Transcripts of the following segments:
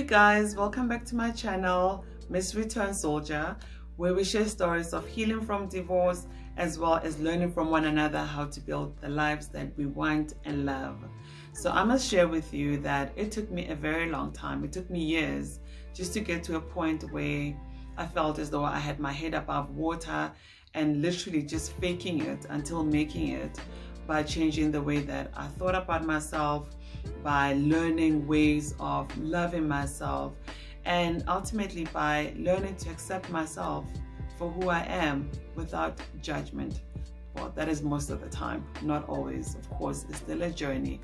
guys, welcome back to my channel, Miss Return Soldier, where we share stories of healing from divorce as well as learning from one another how to build the lives that we want and love. So I must share with you that it took me a very long time. It took me years just to get to a point where I felt as though I had my head above water and literally just faking it until making it by changing the way that I thought about myself, by learning ways of loving myself, and ultimately by learning to accept myself for who I am without judgment. Well, that is most of the time, not always. Of course, it's still a journey.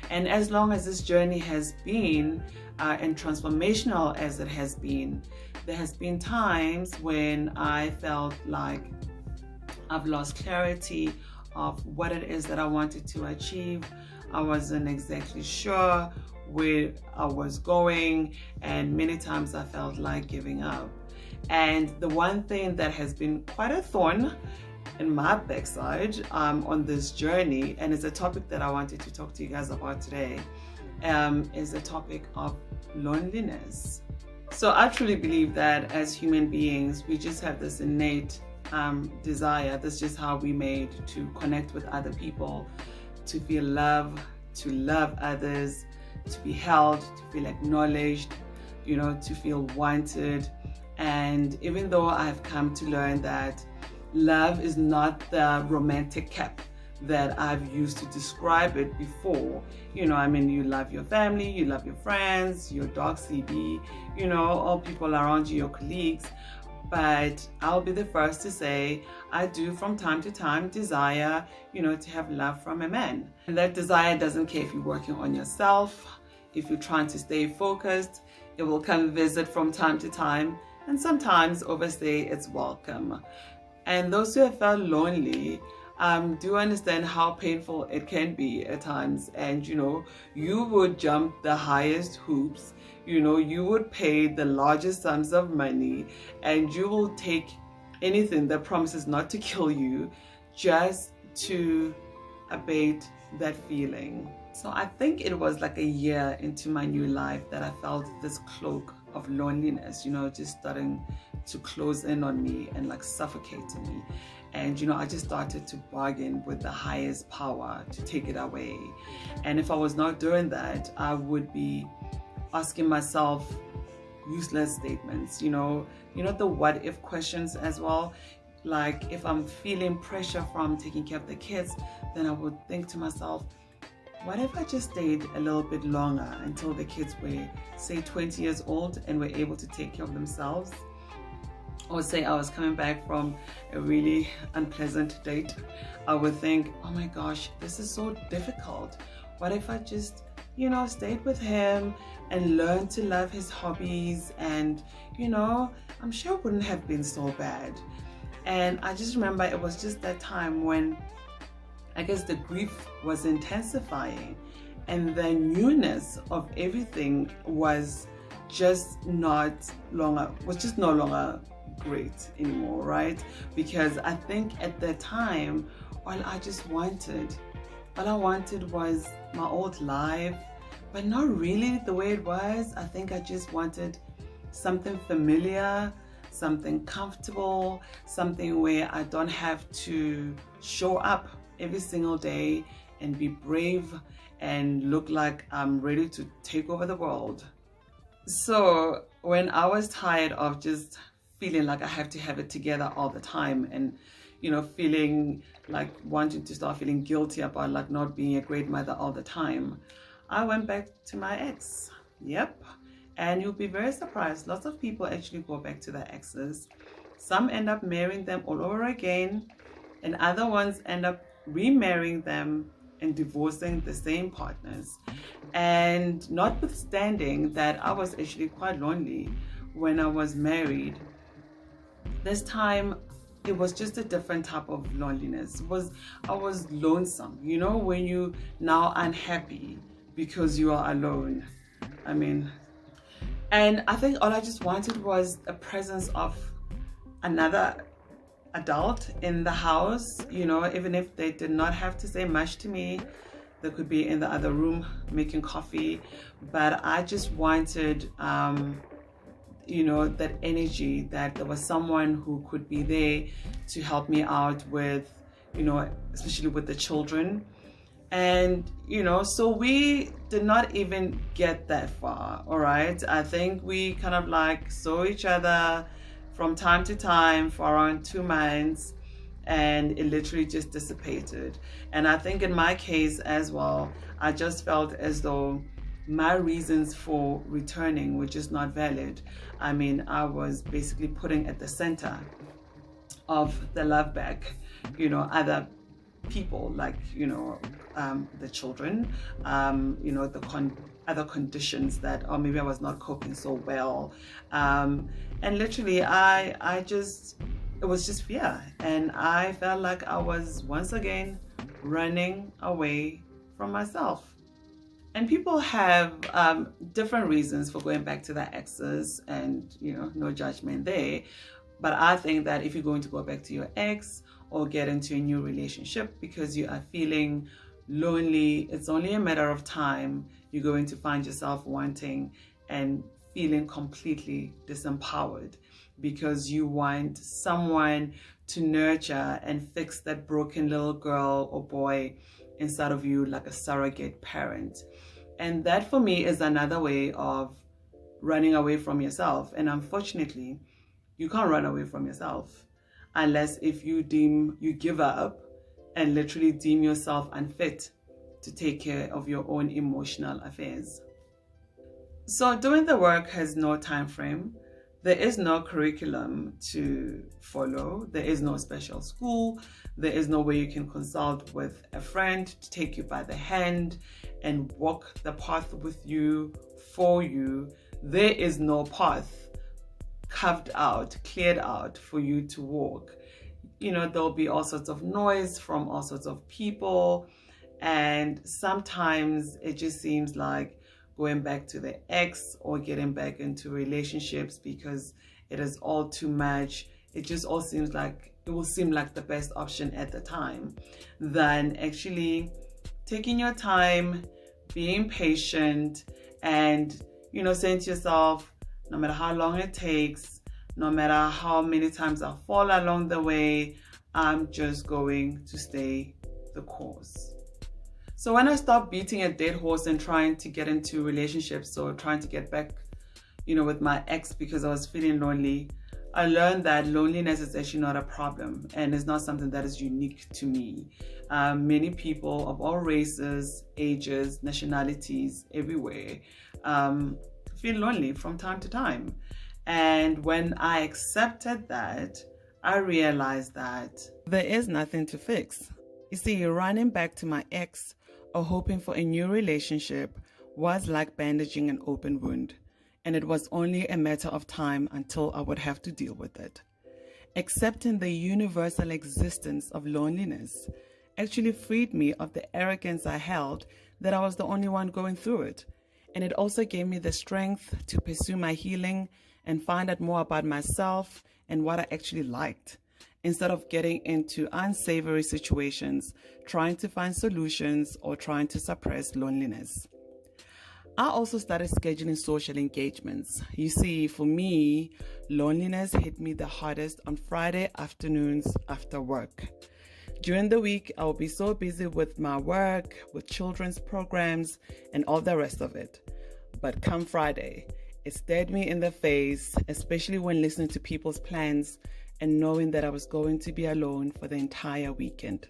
And as long as this journey has been and transformational as it has been, there has been times when I felt like I've lost clarity of what it is that I wanted to achieve. I wasn't exactly sure where I was going, and many times I felt like giving up. And the one thing that has been quite a thorn in my backside on this journey, and it's a topic that I wanted to talk to you guys about today, is the topic of loneliness. So I truly believe that as human beings, we just have this innate desire. That's just how we made to connect with other people, to feel love, to love others, to be held, to feel acknowledged, to feel wanted. And even though I've come to learn that love is not the romantic cap that I've used to describe it before, you love your family, you love your friends, your dog CB, all people around you, your colleagues. But I'll be the first to say I do from time to time desire, to have love from a man. And that desire doesn't care if you're working on yourself, if you're trying to stay focused, it will come visit from time to time. And sometimes overstay its welcome. And those who have felt lonely do understand how painful it can be at times. And you would jump the highest hoops, you would pay the largest sums of money, and you will take anything that promises not to kill you just to abate that feeling. So I think it was like a year into my new life that I felt this cloak of loneliness, just starting to close in on me and like suffocating me. And I just started to bargain with the highest power to take it away. And if I was not doing that, I would be asking myself useless statements, the what if questions as well. Like if I'm feeling pressure from taking care of the kids, then I would think to myself, what if I just stayed a little bit longer until the kids were, say, 20 years old and were able to take care of themselves? Or say I was coming back from a really unpleasant date, I would think, oh my gosh, this is so difficult. What if I just, stayed with him and learned to love his hobbies? And, I'm sure it wouldn't have been so bad. And I just remember it was just that time when I guess the grief was intensifying and the newness of everything was just no longer great anymore, right? Because I think at that time, all I wanted was my old life, but not really the way it was. I think I just wanted something familiar, something comfortable, something where I don't have to show up every single day and be brave and look like I'm ready to take over the world. So when I was tired of just feeling like I have to have it together all the time and feeling like wanting to start feeling guilty about like not being a great mother all the time, I went back to my ex. Yep. And you'll be very surprised, lots of people actually go back to their exes. Some end up marrying them all over again, and other ones end up remarrying them and divorcing the same partners. And notwithstanding that I was actually quite lonely when I was married, this time it was just a different type of loneliness. I was lonesome, when you now unhappy because you are alone. And I think all I just wanted was a presence of another adult in the house, even if they did not have to say much to me, They could be in the other room making coffee, but I just wanted, that energy, that there was someone who could be there to help me out with, especially with the children. And, so we did not even get that far, all right? I think we kind of like saw each other from time to time for around 2 months, and it literally just dissipated. And I think in my case as well, I just felt as though my reasons for returning were just not valid. I mean, I was basically putting at the center of the love back, other people, like, the children, other conditions that, or maybe I was not coping so well. And literally, it was just fear. And I felt like I was once again running away from myself. And people have different reasons for going back to their exes, and, no judgment there. But I think that if you're going to go back to your ex or get into a new relationship because you are feeling lonely, it's only a matter of time. You're going to find yourself wanting and feeling completely disempowered because you want someone to nurture and fix that broken little girl or boy inside of you, like a surrogate parent. And that for me is another way of running away from yourself. And unfortunately, you can't run away from yourself unless if you give up and literally deem yourself unfit to take care of your own emotional affairs. So doing the work has no time frame. There is no curriculum to follow. There is no special school. There is no way you can consult with a friend to take you by the hand and walk the path with you, for you. There is no path carved out, cleared out for you to walk. There'll be all sorts of noise from all sorts of people. And sometimes it just seems like going back to the ex or getting back into relationships because it is all too much. It just all seems like, it will seem like the best option at the time than actually taking your time, being patient, and, saying to yourself, no matter how long it takes, no matter how many times I fall along the way, I'm just going to stay the course. So when I stopped beating a dead horse and trying to get into relationships or trying to get back, with my ex because I was feeling lonely, I learned that loneliness is actually not a problem and it's not something that is unique to me. Many people of all races, ages, nationalities, everywhere, feel lonely from time to time. And when I accepted that, I realized that there is nothing to fix. You see, running back to my ex or hoping for a new relationship was like bandaging an open wound, and it was only a matter of time until I would have to deal with it. Accepting the universal existence of loneliness actually freed me of the arrogance I held that I was the only one going through it, and it also gave me the strength to pursue my healing and find out more about myself and what I actually liked, instead of getting into unsavory situations, trying to find solutions or trying to suppress loneliness. I also started scheduling social engagements. You see, for me, loneliness hit me the hardest on Friday afternoons after work. During the week, I will be so busy with my work, with children's programs, and all the rest of it. But come Friday, it stared me in the face, especially when listening to people's plans and knowing that I was going to be alone for the entire weekend.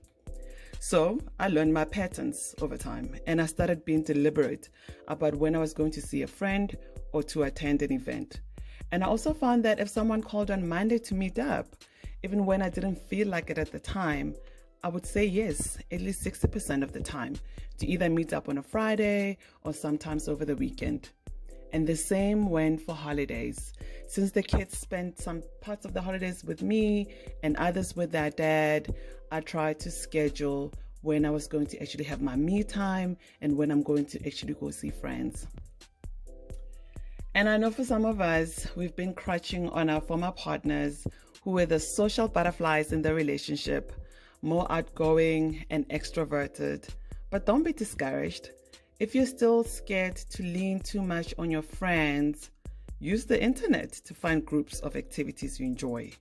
So I learned my patterns over time, and I started being deliberate about when I was going to see a friend or to attend an event. And I also found that if someone called on Monday to meet up, even when I didn't feel like it at the time, I would say yes, at least 60% of the time, to either meet up on a Friday or sometimes over the weekend. And the same went for holidays. Since the kids spent some parts of the holidays with me and others with their dad, I tried to schedule when I was going to actually have my me time and when I'm going to actually go see friends. And I know for some of us, we've been crutching on our former partners who were the social butterflies in the relationship, more outgoing and extroverted, But don't be discouraged. If you're still scared to lean too much on your friends, use the internet to find groups of activities you enjoy.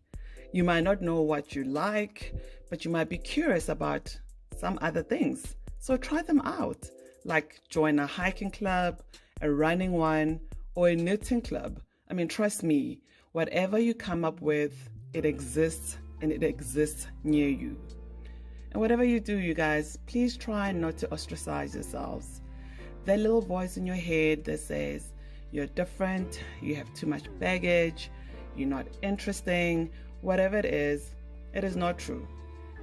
You might not know what you like, but you might be curious about some other things. So try them out, like join a hiking club, a running one, or a knitting club. I mean, trust me, whatever you come up with, it exists, and it exists near you. And whatever you do, you guys, please try not to ostracize yourselves. That little voice in your head that says you're different, you have too much baggage, you're not interesting, whatever it is not true.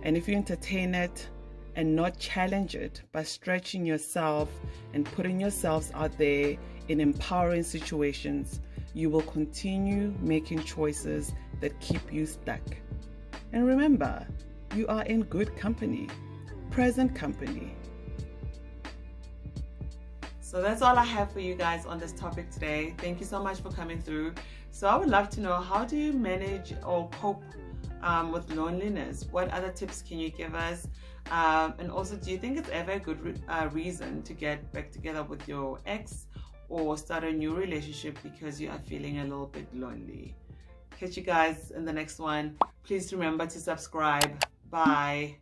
And if you entertain it and not challenge it by stretching yourself and putting yourselves out there in empowering situations, you will continue making choices that keep you stuck. And remember, you are in good company, present company. So that's all I have for you guys on this topic today. Thank you so much for coming through. So I would love to know, how do you manage or cope with loneliness? What other tips can you give us? And also, do you think it's ever a good reason to get back together with your ex or start a new relationship because you are feeling a little bit lonely? Catch you guys in the next one. Please remember to subscribe. Bye.